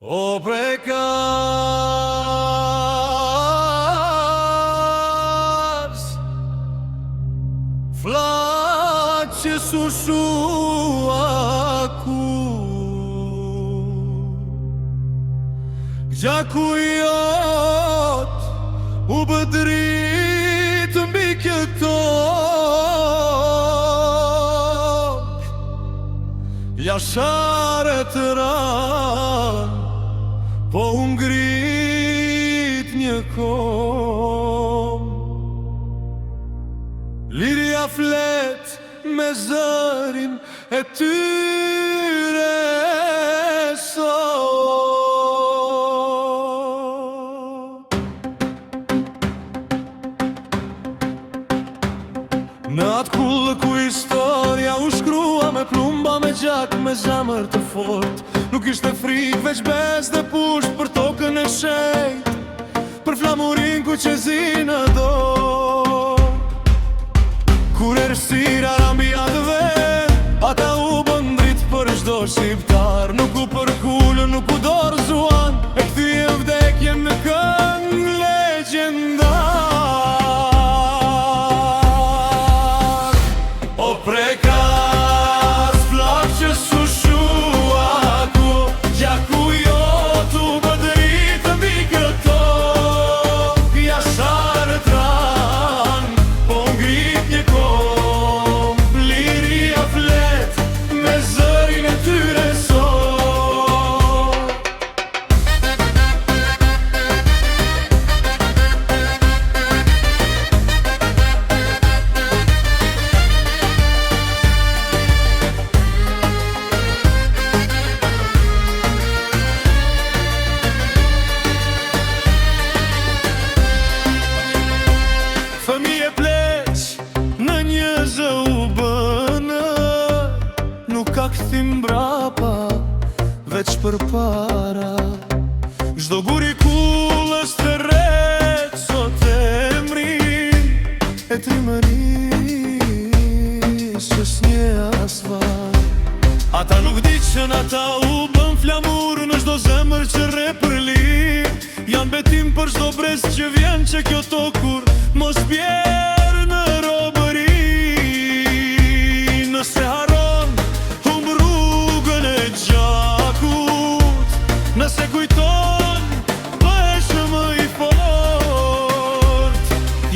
O precaz, flace sushuaku, gjaku jot u bëdrit mbi këto jasharët ran, po u ngrit një kom. Liria flet me zërin e tyre sot. Në atë kullë ku historia u shkrua me plumba, me gjak, me zemër të fort, nuk ishte frikë, veç bes dhe pusht për tokën e shenjt, për flamurin ku qezi në dorë. Kur errësira rambi atë vend, ata u bën dritë për çdo shqiptar. Nuk u përkullën, nuk u dorëzuan, e kthyen vdekjen në këngë legjendar. O prekaz, flak që sushuaku, gjaku jot u bëdrit mbi këto jasharët ran, po ngrit një kom. Liria flet me zërin e tyre sot. Fëmije pleq në një zë u bënë, nuk ka kthim brapa, veç për para. Çdo gur i kullës të rreth sot emrin e trimërisës një asfalt. Ata nuk diqën, ata u bën flamur në çdo zemër që rre për lir. Janë betim për çdo brez që vjen që kjo tokur mos bjerë në robëri. Nëse haron, humb rrugën e gjakut, nëse kujton, bëhesh më i fort.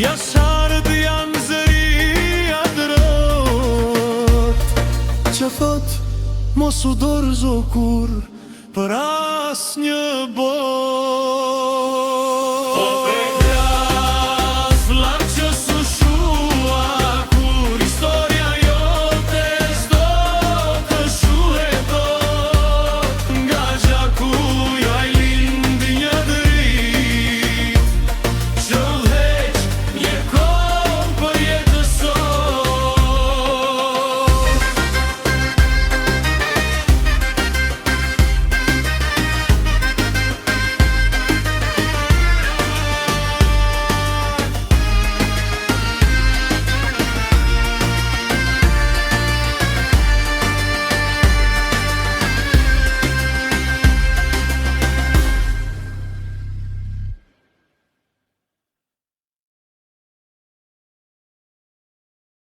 Jasharët janë zëria drot, që thot mos u dorëzo kur për asnjë botë.